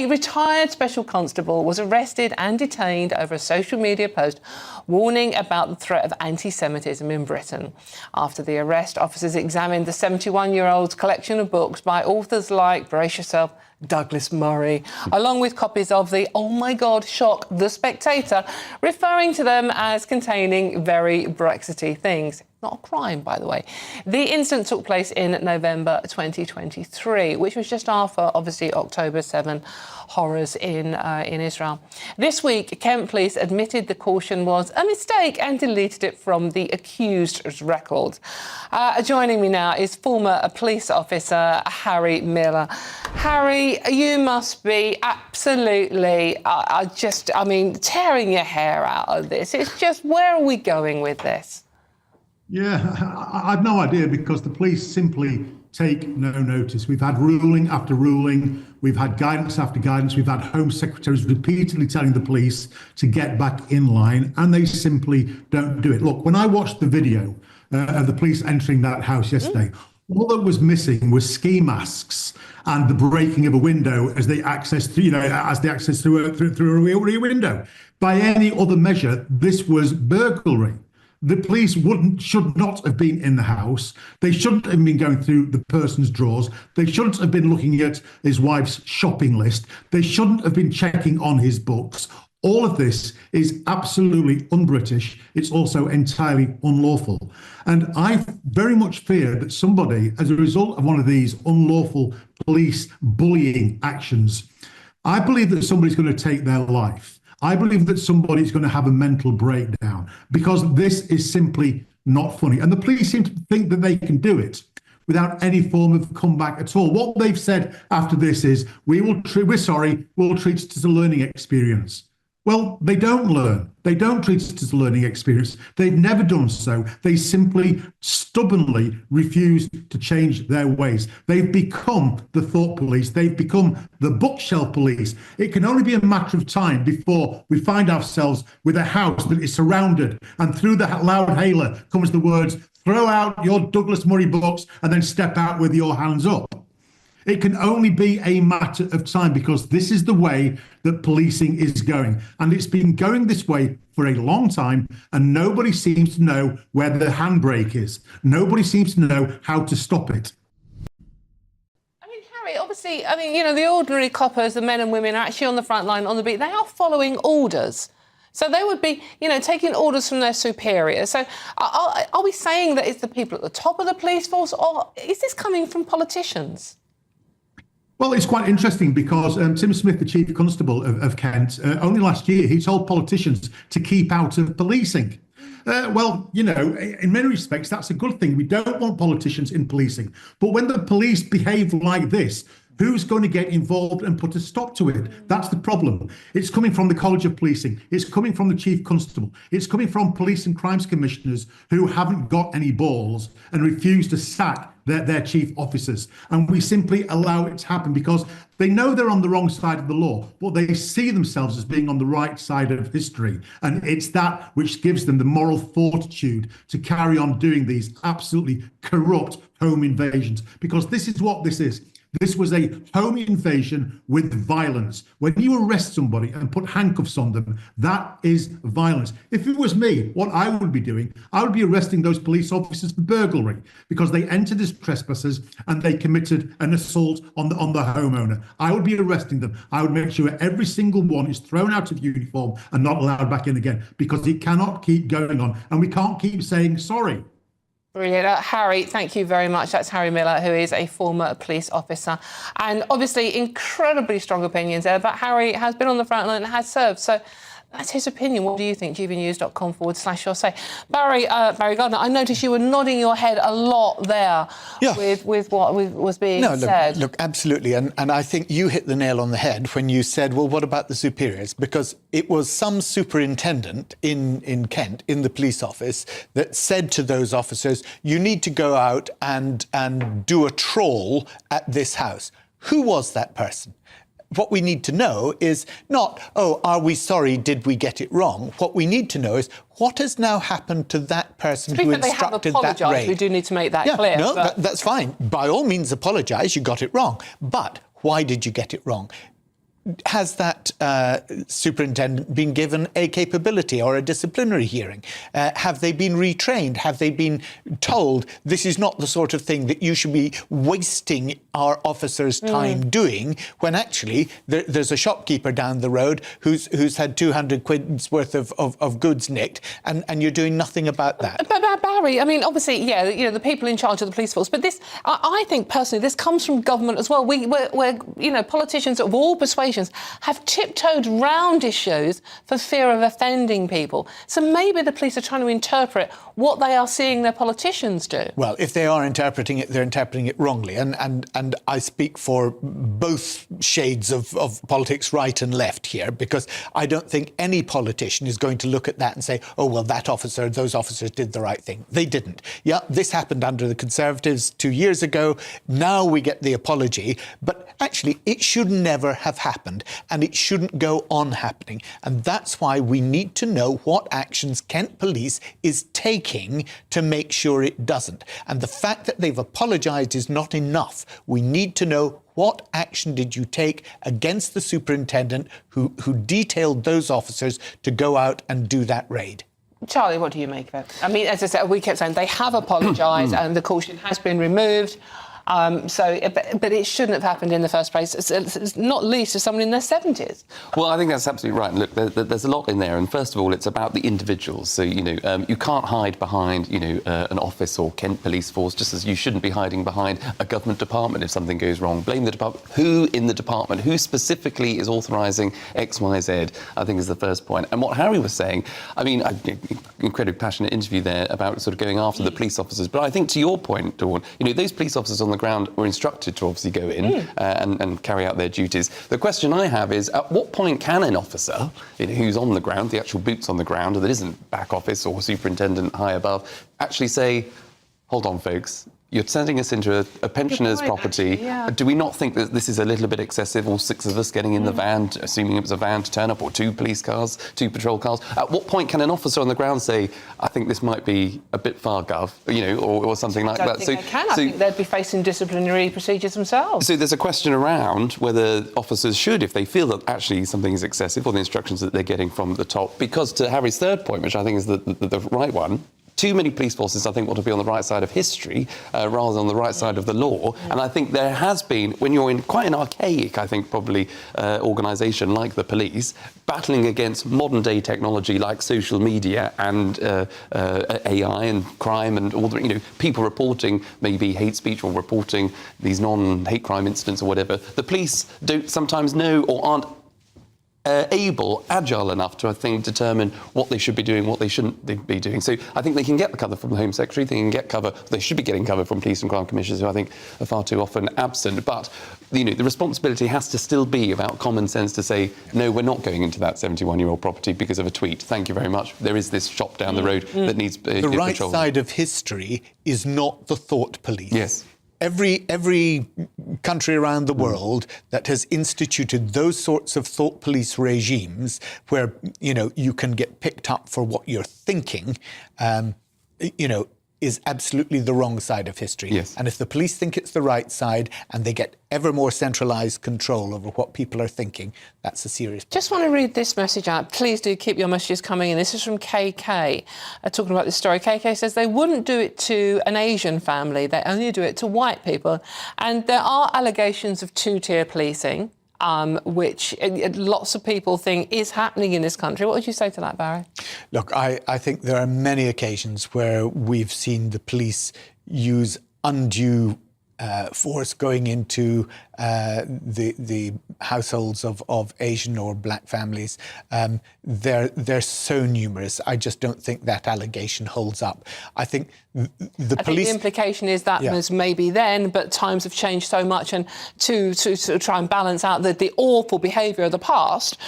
A retired special constable was arrested and detained over a social media post warning about the threat of anti-Semitism in Britain. After the arrest, officers examined the 71-year-old's collection of books by authors like, brace yourself, Douglas Murray, along with copies of the Oh My God shock, The Spectator, referring to them as containing very Brexity things. Not a crime, by the way. The incident took place in November 2023, which was just after, obviously, October 7 horrors in Israel. This week, Kent Police admitted the caution was a mistake and deleted it from the accused's records. Joining me now is former police officer Harry Miller. Harry, you must be absolutely, tearing your hair out of this. It's just, where are we going with this? Yeah, I've no idea, because the police simply take no notice. We've had ruling after ruling. We've had guidance after guidance. We've had Home Secretaries repeatedly telling the police to get back in line, and they simply don't do it. Look, when I watched the video of the police entering that house yesterday, all that was missing was ski masks and the breaking of a window as they access through, through a rear window. By any other measure, this was burglary. The police should not have been in the house. They shouldn't have been going through the person's drawers. They shouldn't have been looking at his wife's shopping list. They shouldn't have been checking on his books. All of this is absolutely un-British. It's also entirely unlawful. And I very much fear that somebody, as a result of one of these unlawful police bullying actions, I believe that somebody's going to take their life. I believe that somebody's going to have a mental breakdown, because this is simply not funny. And the police seem to think that they can do it without any form of comeback at all. What they've said after this is, we'll treat it as a learning experience. Well, they don't learn. They don't treat it as a learning experience. They've never done so. They simply stubbornly refuse to change their ways. They've become the thought police. They've become the bookshelf police. It can only be a matter of time before we find ourselves with a house that is surrounded, and through the loud hailer comes the words, "Throw out your Douglas Murray books and then step out with your hands up." It can only be a matter of time, because this is the way that policing is going. And it's been going this way for a long time, and nobody seems to know where the handbrake is. Nobody seems to know how to stop it. I mean, Harry, obviously, the ordinary coppers, the men and women are actually on the front line, on the beat. They are following orders. So they would be, taking orders from their superiors. So are we saying that it's the people at the top of the police force, or is this coming from politicians? Well, it's quite interesting, because Tim Smith, the Chief Constable of Kent, only last year, he told politicians to keep out of policing. In many respects, that's a good thing. We don't want politicians in policing. But when the police behave like this, who's going to get involved and put a stop to it? That's the problem. It's coming from the College of Policing. It's coming from the Chief Constable. It's coming from police and crimes commissioners who haven't got any balls and refuse to sack their chief officers. And we simply allow it to happen because they know they're on the wrong side of the law, but they see themselves as being on the right side of history. And it's that which gives them the moral fortitude to carry on doing these absolutely corrupt home invasions, because this is what this is. This was a home invasion with violence. When you arrest somebody and put handcuffs on them, that is violence. If it was me, what I would be doing, I would be arresting those police officers for burglary, because they entered as trespassers and they committed an assault on the homeowner. I would be arresting them. I would make sure every single one is thrown out of uniform and not allowed back in again, because it cannot keep going on, and we can't keep saying sorry. Brilliant. Harry, thank you very much. That's Harry Miller, who is a former police officer. And obviously incredibly strong opinions there, but Harry has been on the front line and has served. So that's his opinion. What do you think? GVnews.com/your say. Barry Gardiner, I noticed you were nodding your head a lot there with what was being said. Look, absolutely. And I think you hit the nail on the head when you said, well, what about the superiors? Because it was some superintendent in Kent, in the police office, that said to those officers, you need to go out and do a trawl at this house. Who was that person? What we need to know is not, oh, are we sorry, did we get it wrong? What we need to know is what has now happened to that person who instructed that raid. We do need to make that clear. No, that's fine. By all means, apologise, you got it wrong. But why did you get it wrong? has that superintendent been given a capability or a disciplinary hearing? Have they been retrained? Have they been told this is not the sort of thing that you should be wasting our officers' time doing, when actually there's a shopkeeper down the road who's had 200 quid's worth of goods nicked, and you're doing nothing about that? But Barry, I mean, obviously, yeah, you know, the people in charge of the police force, but this, I think personally, this comes from government as well. We're you know, politicians of all persuasions have tiptoed round issues for fear of offending people. So maybe the police are trying to interpret what they are seeing their politicians do. Well, if they are interpreting it, they're interpreting it wrongly. And I speak for both shades of politics, right and left here, because I don't think any politician is going to look at that and say, oh, well, those officers did the right thing. They didn't. Yeah, this happened under the Conservatives 2 years ago. Now we get the apology. But actually, it should never have happened, and it shouldn't go on happening. And that's why we need to know what actions Kent Police is taking to make sure it doesn't. And the fact that they've apologised is not enough. We need to know what action did you take against the superintendent who detailed those officers to go out and do that raid. Charlie, what do you make of it? I mean, as I said, we kept saying they have apologised and the caution has been removed. But it shouldn't have happened in the first place, it's not least as someone in their 70s. Well, I think that's absolutely right. Look, there's a lot in there. And first of all, it's about the individuals. So, you know, you can't hide behind, you know, an office or Kent Police Force, just as you shouldn't be hiding behind a government department if something goes wrong. Blame the department. Who in the department, who specifically is authorising X, Y, Z, I think is the first point. And what Harry was saying, I mean, incredibly passionate interview there about sort of going after the police officers. But I think to your point, Dawn, you know, those police officers on the ground were instructed to obviously go in and carry out their duties. The question I have is, at what point can an officer, you know, who's on the ground, the actual boots on the ground, that isn't back office or superintendent high above, actually say, hold on, folks, you're sending us into a pensioner's property. Actually, yeah. Do we not think that this is a little bit excessive, all six of us getting in the van, assuming it was a van to turn up, or 2 police cars, 2 patrol cars? At what point can an officer on the ground say, I think this might be a bit far, Gov, you know, or something like I that? don't think they can. I think they'd be facing disciplinary procedures themselves. So there's a question around whether officers should, if they feel that actually something is excessive, or the instructions that they're getting from the top. Because to Harry's third point, which I think is the right one, too many police forces, I think, want to be on the right side of history rather than on the right side of the law. And I think there has been, when you're in quite an archaic, I think, probably organisation like the police, battling against modern-day technology like social media and AI and crime and all the, you know, people reporting maybe hate speech or reporting these non-hate crime incidents or whatever. The police don't sometimes know or aren't agile enough to, I think, determine what they should be doing, what they shouldn't be doing. So I think they can get the cover from the Home Secretary, they can get cover, they should be getting cover from police and crime commissioners, who I think are far too often absent. But, you know, the responsibility has to still be about common sense to say, no, we're not going into that 71-year-old property because of a tweet. Thank you very much. There is this shop down the road that needs the right side of history is not the thought police. Yes. Every country around the world that has instituted those sorts of thought police regimes where, you know, you can get picked up for what you're thinking, you know, is absolutely the wrong side of history. Yes. And if the police think it's the right side and they get ever more centralised control over what people are thinking, that's a serious problem. Just want to read this message out. Please do keep your messages coming in. This is from KK, talking about this story. KK says they wouldn't do it to an Asian family. They only do it to white people. And there are allegations of two-tier policing, which lots of people think is happening in this country. What would you say to that, Barry? Look, I think there are many occasions where we've seen the police use undue force going into the households of Asian or black families. They're so numerous. I just don't think that allegation holds up. I think the police... I think the implication is that was maybe then, but times have changed so much, and to try and balance out the awful behaviour of the past,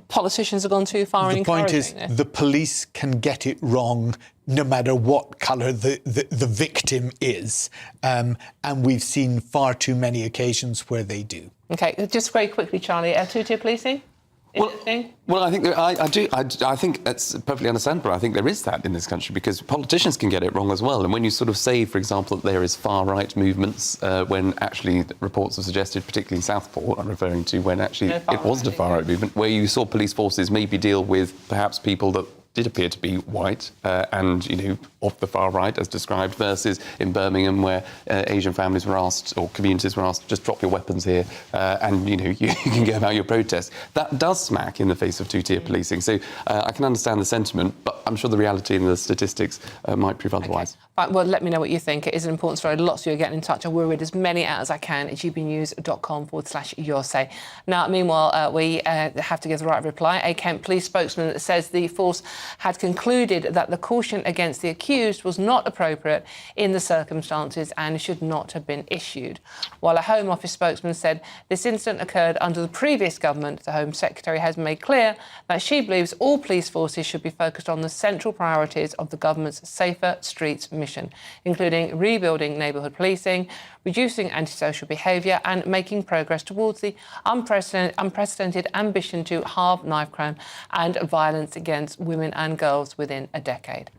politicians have gone too far in encouraging this. The point is, the police can get it wrong no matter what colour the victim is. And we've seen far too many occasions where they do. OK, just very quickly, Charlie, two-tier policing? Is it a thing? Well, I think I think that's perfectly understandable. I think there is that in this country because politicians can get it wrong as well. And when you sort of say, for example, that there is far-right movements, when actually reports have suggested, particularly in Southport, I'm referring to when actually it wasn't a far-right movement, where you saw police forces maybe deal with perhaps people that did appear to be white and, of the far right, as described, versus in Birmingham, where Asian families were asked, or communities were asked, just drop your weapons here and, you can go about your protest. That does smack in the face of two-tier policing. So I can understand the sentiment, but I'm sure the reality and the statistics might prove otherwise. Okay. Right, well, let me know what you think. It is an important story. Lots of you are getting in touch. I will read as many out as I can at gbnews.com/yoursay. Now, meanwhile, we have to give the right reply. A Kent police spokesman says the force had concluded that the caution against the accused was not appropriate in the circumstances and should not have been issued. While a Home Office spokesman said this incident occurred under the previous government, the Home Secretary has made clear that she believes all police forces should be focused on the central priorities of the government's Safer Streets mission, including rebuilding neighbourhood policing, reducing antisocial behaviour and making progress towards the unprecedented ambition to halve knife crime and violence against women and girls within a decade.